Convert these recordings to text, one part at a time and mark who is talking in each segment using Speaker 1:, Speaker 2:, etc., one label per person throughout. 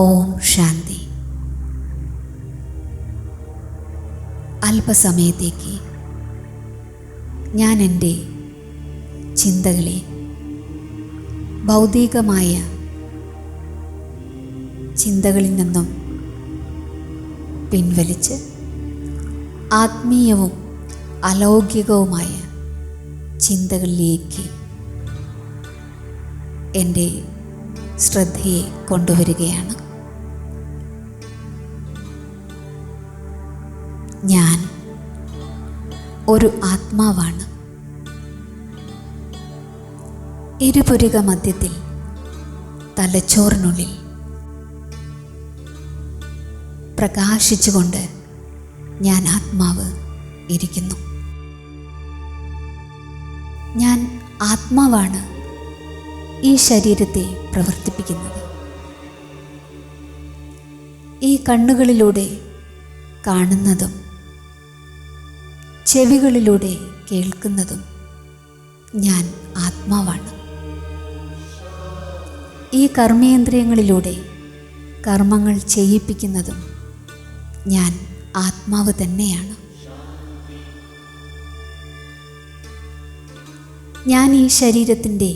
Speaker 1: ഓം ശാന്തി. അല്പസമയത്തേക്ക് ഞാൻ എൻ്റെ ചിന്തകളെ ഭൗതികമായ ചിന്തകളിൽ നിന്നും പിൻവലിച്ച് ആത്മീയവും അലൗകികവുമായ ചിന്തകളിലേക്ക് എൻ്റെ ശ്രദ്ധയെ കൊണ്ടുവരികയാണ്. ഞാൻ ഒരു ആത്മാവാണ്. ഇരുപുരിക മധ്യത്തിൽ തലച്ചോറിനുള്ളിൽ പ്രകാശിച്ചുകൊണ്ട് ഞാൻ ആത്മാവ് ഇരിക്കുന്നു. ഞാൻ ആത്മാവാണ് ഈ ശരീരത്തെ പ്രവർത്തിപ്പിക്കുന്നത്. ഈ കണ്ണുകളിലൂടെ കാണുന്നതും ചെവികളിലൂടെ കേൾക്കുന്നതും ഞാൻ ആത്മാവാണ്. ഈ കർമ്മേന്ദ്രിയങ്ങളിലൂടെ കർമ്മങ്ങൾ ചെയ്യിപ്പിക്കുന്നതും ഞാൻ ആത്മാവ് തന്നെയാണ്. ഞാൻ ഈ ശരീരത്തിൻ്റെ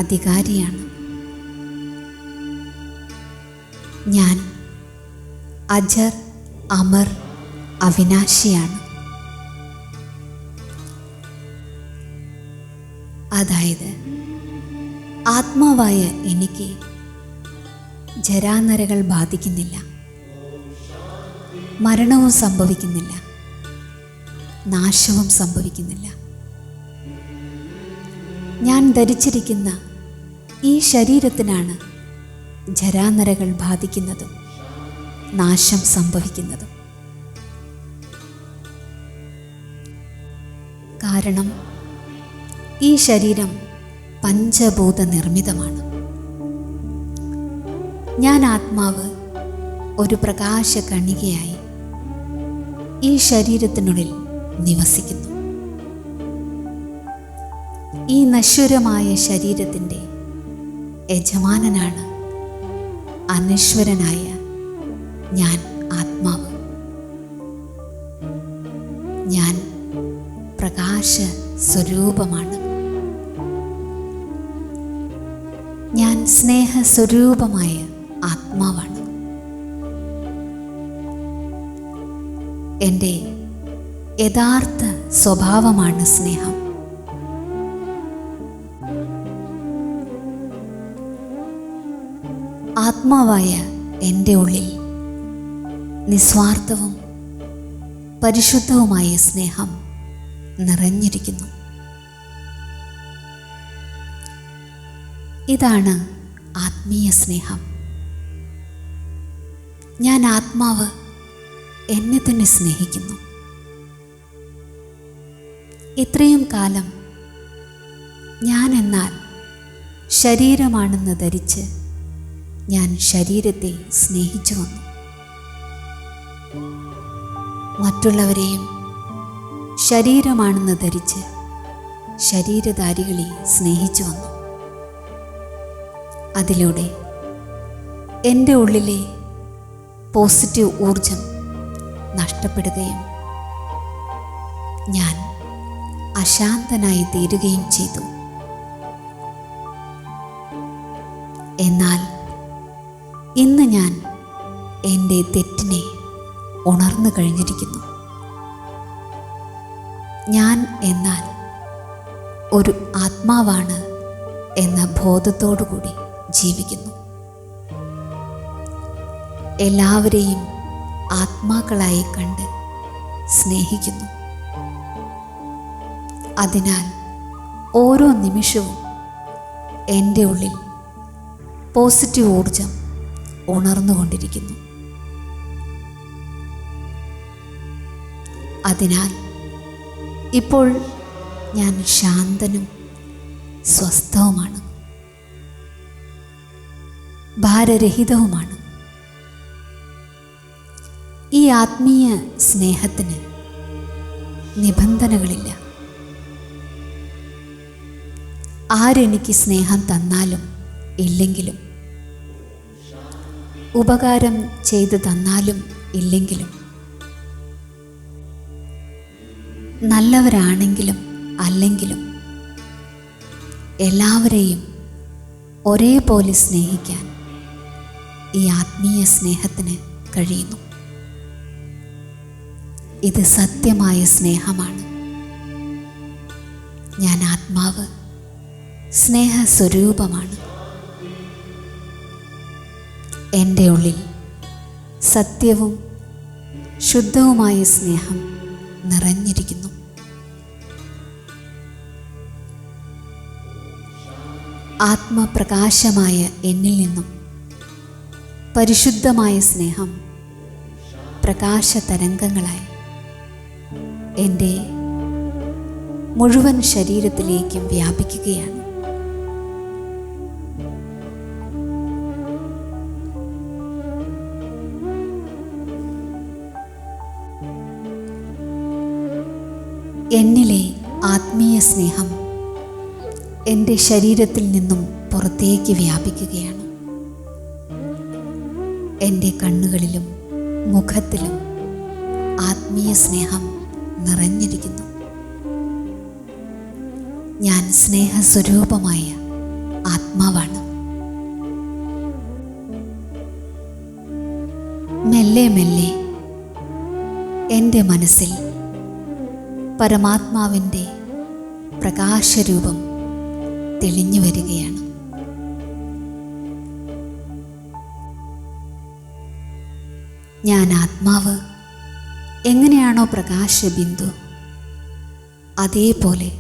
Speaker 1: അധികാരിയാണ്. ഞാൻ അജർ, അമർ, അവിനാശിയാണ്. അതായത് ആത്മാവായ എനിക്ക് ജരാനരകൾ ബാധിക്കുന്നില്ല, മരണവും സംഭവിക്കുന്നില്ല, നാശവും സംഭവിക്കുന്നില്ല. ഞാൻ ധരിച്ചിരിക്കുന്ന ഈ ശരീരത്തിനാണ് ജരാനരകൾ ബാധിക്കുന്നതും നാശം സംഭവിക്കുന്നതും. കാരണം ഈ ശരീരം പഞ്ചഭൂത നിർമ്മിതമാണ്. ഞാൻ ആത്മാവ് ഒരു പ്രകാശ കണികയായി ഈ ശരീരത്തിനുള്ളിൽ നിവസിക്കുന്നു. ഈ നശ്വരമായ ശരീരത്തിൻ്റെ യജമാനനാണ് അനശ്വരനായ ഞാൻ ആത്മാവ്. ഞാൻ പ്രകാശ സ്വരൂപമാണ്. ഞാൻ സ്നേഹസ്വരൂപമായ ആത്മാവാണ്. എൻ്റെ യഥാർത്ഥ സ്വഭാവമാണ് സ്നേഹം. ആത്മാവായ എൻ്റെ ഉള്ളിൽ നിസ്വാർത്ഥവും പരിശുദ്ധവുമായ സ്നേഹം നിറഞ്ഞിരിക്കുന്നു. ഇതാണ് ആത്മീയ സ്നേഹം. ഞാൻ ആത്മാവ് എന്നെ തന്നെ സ്നേഹിക്കുന്നു. ഇത്രയും കാലം ഞാൻ എന്നാൽ ശരീരമാണെന്ന് ധരിച്ച് ഞാൻ ശരീരത്തെ സ്നേഹിച്ചു വന്നു. മറ്റുള്ളവരെയും ശരീരമാണെന്ന് ധരിച്ച് ശരീരധാരികളെ സ്നേഹിച്ചു വന്നു. അതിലൂടെ എൻ്റെ ഉള്ളിലെ പോസിറ്റീവ് ഊർജം നഷ്ടപ്പെടുകയും ഞാൻ അശാന്തനായി തീരുകയും ചെയ്തു. എന്നാൽ ഇന്ന് ഞാൻ എൻ്റെ തെറ്റിനെ ഉണർന്നു കഴിഞ്ഞിരിക്കുന്നു. ഞാൻ എന്നാൽ ഒരു ആത്മാവാണ് എന്ന ബോധത്തോടുകൂടി ജീവിക്കുന്നു. എല്ലാവരെയും ആത്മാക്കളായി കണ്ട് സ്നേഹിക്കുന്നു. അതിനാൽ ഓരോ നിമിഷവും എൻ്റെ ഉള്ളിൽ പോസിറ്റീവ് ഊർജം ഉണർന്നുകൊണ്ടിരിക്കുന്നു. അതിനാൽ ഇപ്പോൾ ഞാൻ ശാന്തനും സ്വസ്ഥവുമാണ്, ഭാരരഹിതവുമാണ്. ഈ ആത്മീയ സ്നേഹത്തിന് നിബന്ധനകളില്ല. ആരെനിക്ക് സ്നേഹം തന്നാലും ഇല്ലെങ്കിലും ഉപകാരം ചെയ്തു തന്നാലും ഇല്ലെങ്കിലും, നല്ലവരാണെങ്കിലും അല്ലെങ്കിലും എല്ലാവരെയും ഒരേപോലെ സ്നേഹിക്കാൻ ഈ ആത്മീയ സ്നേഹത്തിന് കഴിയുന്നു. ഇത് സത്യമായ സ്നേഹമാണ്. ഞാൻ ആത്മാവ് സ്നേഹസ്വരൂപമാണ്. എൻ്റെ ഉള്ളിൽ സത്യവും ശുദ്ധവുമായ സ്നേഹം നിറഞ്ഞിരിക്കുന്നു. ആത്മപ്രകാശമായ എന്നിൽ നിന്നും പരിശുദ്ധമായ സ്നേഹം പ്രകാശതരംഗങ്ങളായി എൻ്റെ മുഴുവൻ ശരീരത്തിലേക്കും വ്യാപിക്കുകയാണ്. എന്നിലെ ആത്മീയ സ്നേഹം എൻ്റെ ശരീരത്തിൽ നിന്നും പുറത്തേക്ക് വ്യാപിക്കുകയാണ്. എൻ്റെ കണ്ണുകളിലും മുഖത്തിലും ആത്മീയ സ്നേഹം നിറഞ്ഞിരിക്കുന്നു. ഞാൻ സ്നേഹസ്വരൂപമായ ആത്മാവാണ്. മെല്ലെ മെല്ലെ എൻ്റെ മനസ്സിൽ പരമാത്മാവിൻ്റെ പ്രകാശരൂപം തെളിഞ്ഞു വരികയാണ്. ഞാൻ ആത്മാവ് എങ്ങനെയാണോ പ്രകാശബിന്ദു, അതേപോലെ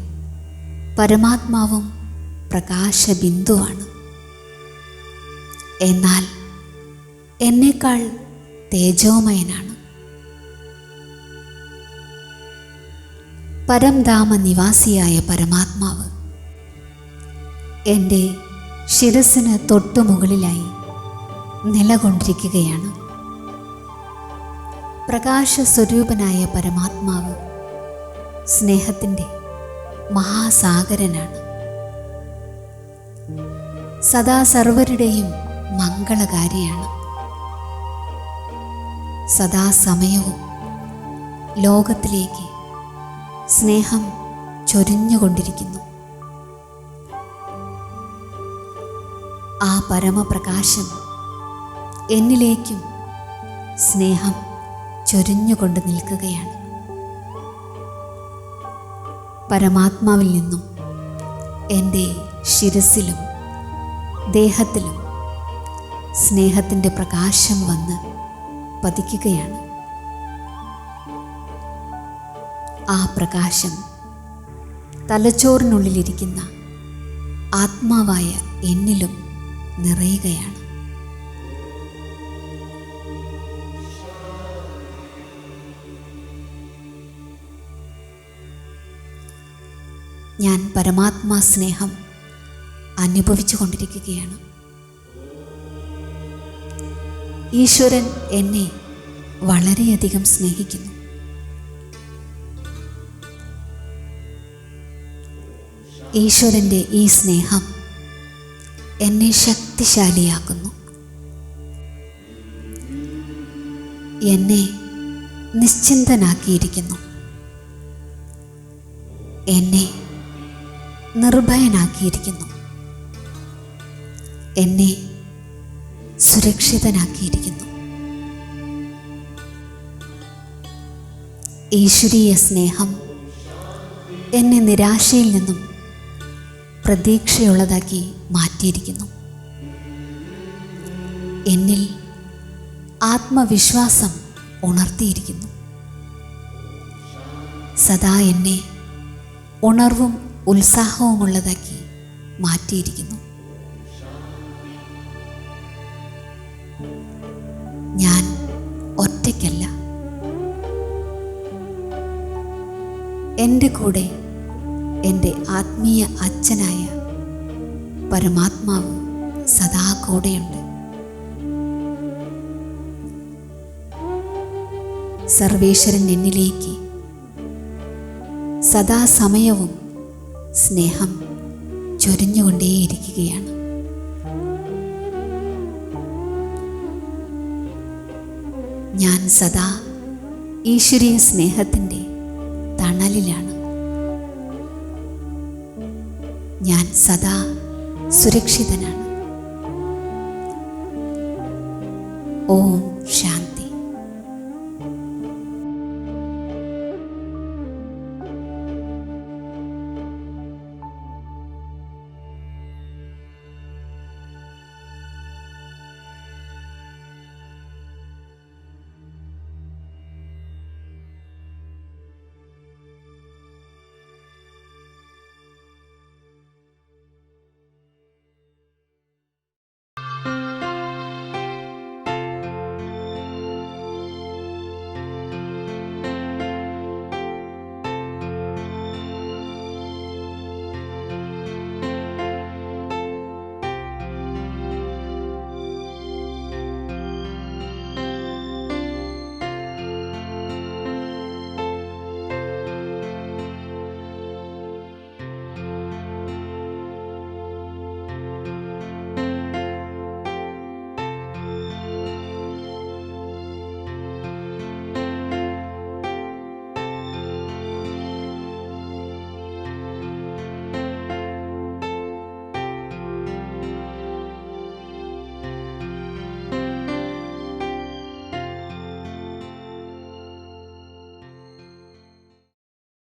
Speaker 1: പരമാത്മാവും പ്രകാശബിന്ദുവാണ്. എന്നാൽ എന്നേക്കാൾ തേജോമയനാണ്. പരംധാമ നിവാസിയായ പരമാത്മാവ് എൻ്റെ ശിരസിന് തൊട്ടുമുകളിലായി നിലകൊണ്ടിരിക്കുകയാണ്. പ്രകാശസ്വരൂപനായ പരമാത്മാവ് സ്നേഹത്തിൻ്റെ മഹാസാഗരനാണ്. സദാ സർവരുടെയും മംഗളകാരിയാണ്. സദാസമയവും ലോകത്തിലേക്ക് സ്നേഹം ചൊരിഞ്ഞുകൊണ്ടിരിക്കുന്നു. ആ പരമപ്രകാശം എന്നിലേക്കും സ്നേഹം ചൊരിഞ്ഞുകൊണ്ട് നിൽക്കുകയാണ്. പരമാത്മാവിൽ നിന്നും എൻ്റെ ശിരസിലും ദേഹത്തിലും സ്നേഹത്തിൻ്റെ പ്രകാശം വന്ന് പതിക്കുകയാണ്. ആ പ്രകാശം തലച്ചോറിനുള്ളിലിരിക്കുന്ന ആത്മാവായ എന്നിലും നിറയുകയാണ്. ഞാൻ പരമാത്മാ സ്നേഹം അനുഭവിച്ചു കൊണ്ടിരിക്കുകയാണ്. ഈശ്വരൻ എന്നെ വളരെയധികം സ്നേഹിക്കുന്നു. ഈശ്വരൻ്റെ ഈ സ്നേഹം എന്നെ ശക്തിശാലിയാക്കുന്നു. എന്നെ നിശ്ചിന്തനാക്കിയിരിക്കുന്നു. എന്നെ നിർഭയനാക്കിയിരിക്കുന്നു. എന്നെ സുരക്ഷിതനാക്കിയിരിക്കുന്നു. ഈശ്വരീയ സ്നേഹം എന്നെ നിരാശയിൽ നിന്നും പ്രതീക്ഷയുള്ളതാക്കി മാറ്റിയിരിക്കുന്നു. എന്നിൽ ആത്മവിശ്വാസം ഉണർത്തിയിരിക്കുന്നു. സദാ എന്നെ ഉണർവും ഉത്സാഹവുമുള്ളതാക്കി മാറ്റിയിരിക്കുന്നു. ഞാൻ ഒറ്റയ്ക്കല്ല. എൻ്റെ കൂടെ എൻ്റെ ആത്മീയ അച്ഛനായ പരമാത്മാവ് സദാ കൂടെയുണ്ട്. സർവേശ്വരൻ എന്നിലേക്ക് സദാസമയവും സ്നേഹം ചൊരിഞ്ഞുകൊണ്ടേയിരിക്കുകയാണ്. ഞാൻ സദാ ഈശ്വരീയ സ്നേഹത്തിൻ്റെ തണലിലാണ്. ഞാൻ സദാ സുരക്ഷിതനാണ്. ഓം ശാന്തി.